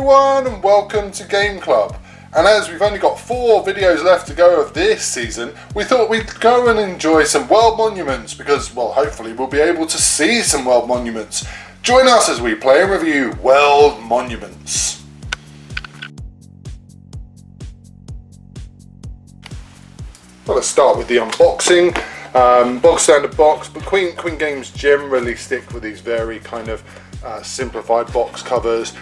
everyone and welcome to Game Club. And as we've only got 4 videos left to go of this season, we thought we'd go and enjoy some world monuments because, well, hopefully we'll be able to see some world monuments. Join us as we play and review world monuments. Well, let's start with the unboxing. Box standard box, but Queen Games generally stick with these very kind of simplified box covers.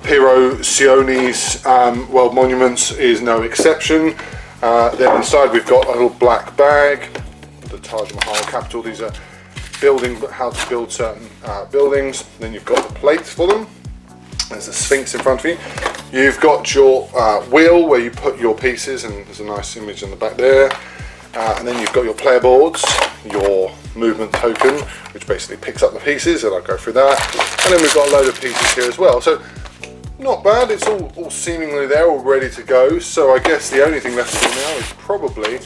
Piero Cioni's World Monuments is no exception. Then inside we've got a little black bag, the Taj Mahal capital. These are how to build certain buildings. Then you've got the plates for them. There's a Sphinx in front of you. You've got your wheel where you put your pieces, and there's a nice image in the back there. And then you've got your player boards, your movement token, which basically picks up the pieces, and I'll go through that. And then we've got a load of pieces here as well. So not bad, it's all seemingly there, all ready to go. So I guess the only thing left to do now is probably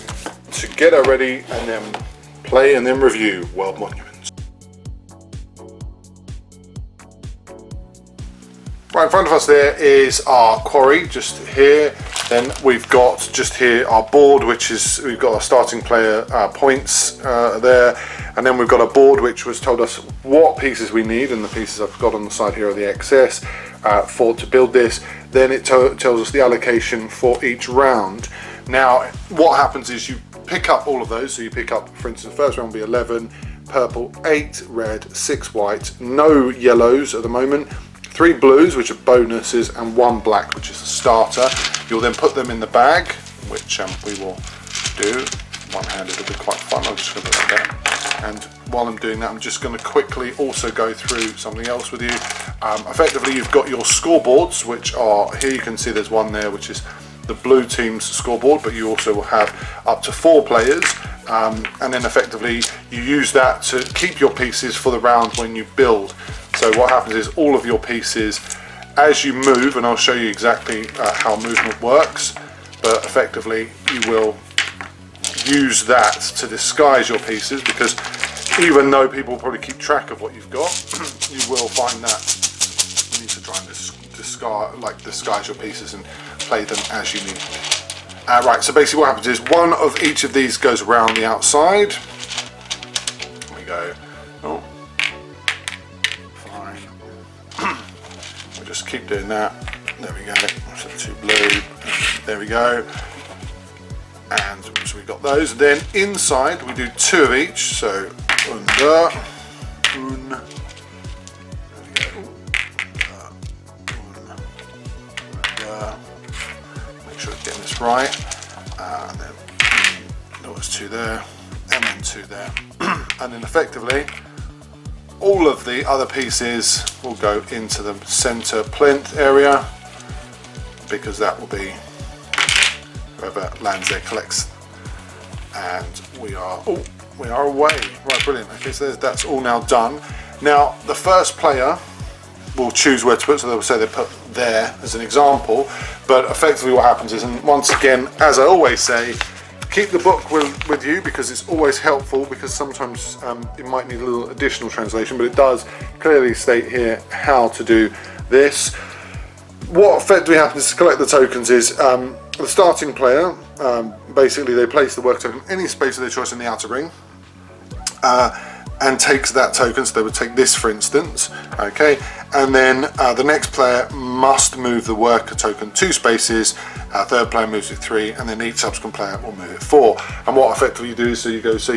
to get her ready and then play and then review World Monuments. Right in front of us there is our quarry, just here. Then we've got just here our board, which is, we've got our starting player points there. And then we've got a board which was told us what pieces we need, and the pieces I've got on the side here are the excess to build this. Then it tells us the allocation for each round. Now, what happens is you pick up all of those. So you pick up, for instance, the first round will be 11, purple, 8 red, 6 white, no yellows at the moment. 3 blues, which are bonuses, and 1 black, which is a starter. You'll then put them in the bag, which we will do. One-handed will be quite fun. I'm just going to put that there. And while I'm doing that, I'm just going to quickly also go through something else with you. Effectively, you've got your scoreboards, which are here. You can see there's one there, which is the blue team's scoreboard, but you also will have up to 4 players. And then effectively, you use that to keep your pieces for the round when you build. So what happens is all of your pieces, as you move, and I'll show you exactly how movement works, but effectively you will use that to disguise your pieces, because even though people will probably keep track of what you've got, you will find that you need to try and disguise your pieces and play them as you need to. Right, so basically what happens is one of each of these goes around the outside. There we go. Oh. We'll just keep doing that. There we go. So 2 blue. There we go. And so we've got those. Then inside we do 2 of each. So there we go. Make sure we're getting this right. And then there was 2 there, and then 2 there. And then effectively, all of the other pieces will go into the center plinth area, because that will be whoever lands there collects. And we are away. Right, brilliant. Okay, so that's all now done. Now the first player will choose where to put, so they'll say they put there as an example, but effectively what happens is, and once again, as I always say, keep the book with you, because it's always helpful, because sometimes it might need a little additional translation, but it does clearly state here how to do this. What effectively happens to collect the tokens is the starting player, basically they place the work token any space of their choice in the outer ring, and takes that token. So they would take this, for instance, okay, and then the next player must move the worker token 2 spaces, third player moves it 3, and then each subsequent player will move it 4. And what effectively you do is, so you go 2,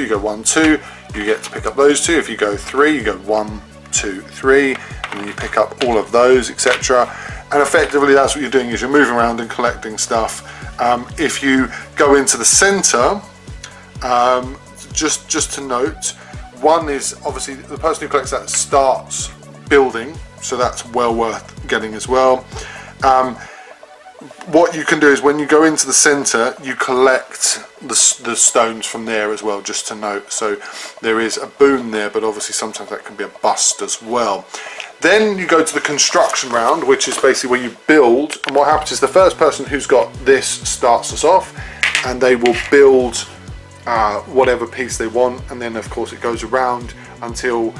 you go 1, 2, you get to pick up those 2. If you go 3, you go 1, 2, 3, and then you pick up all of those, etc. And effectively that's what you're doing, is you're moving around and collecting stuff. If you go into the center, just to note, one is obviously the person who collects that starts building, so that's well worth getting as well. What you can do is when you go into the center, you collect the stones from there as well, just to note. So there is a boon there, but obviously sometimes that can be a bust as well. Then you go to the construction round, which is basically where you build, and what happens is the first person who's got this starts us off, and they will build whatever piece they want, and then of course it goes around until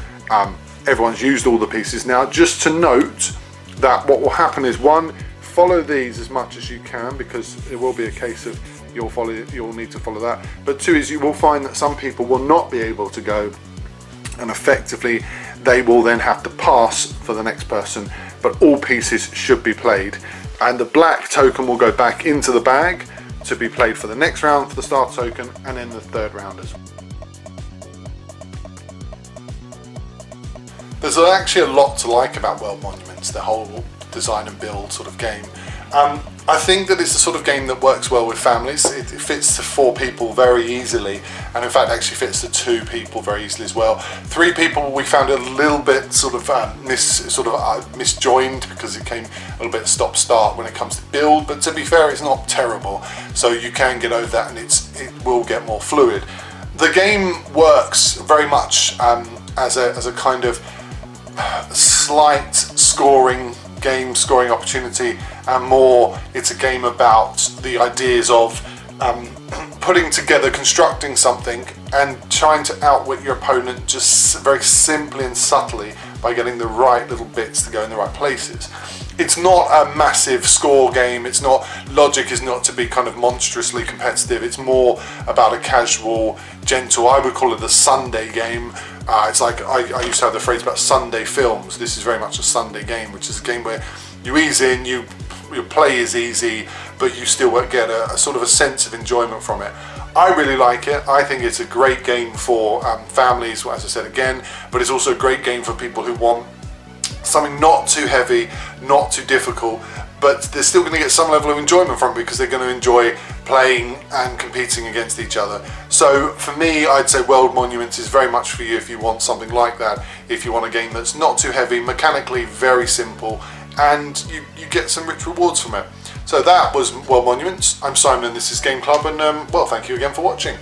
everyone's used all the pieces. Now, just to note, that what will happen is, one, follow these as much as you can, because it will be a case of you'll need to follow that. But two is, you will find that some people will not be able to go, and effectively they will then have to pass for the next person, but all pieces should be played. And the black token will go back into the bag to be played for the next round for the start token, and then the third round as well. There's actually a lot to like about World Monuments, the whole design and build sort of game. I think that it's the sort of game that works well with families. It fits to 4 people very easily, and in fact actually fits to 2 people very easily as well. 3 people we found it a little bit sort of misjoined, because it came a little bit stop-start when it comes to build, but to be fair, it's not terrible, so you can get over that, and it will get more fluid. The game works very much as a kind of slight scoring opportunity, and more it's a game about the ideas of putting together, constructing something, and trying to outwit your opponent just very simply and subtly by getting the right little bits to go in the right places. It's not a massive score game. It's not, logic is not to be kind of monstrously competitive. It's more about a casual, gentle, I would call it the Sunday game. It's like, I used to have the phrase about Sunday films. This is very much a Sunday game, which is a game where you ease in, your play is easy, but you still get a sort of a sense of enjoyment from it. I really like it. I think it's a great game for families, as I said again, but it's also a great game for people who want something not too heavy, not too difficult, but they're still going to get some level of enjoyment from it, because they're going to enjoy playing and competing against each other. So for me, I'd say World Monuments is very much for you if you want something like that, if you want a game that's not too heavy, mechanically very simple, and you get some rich rewards from it. So that was World Monuments. I'm Simon, this is Game Club, and well, thank you again for watching.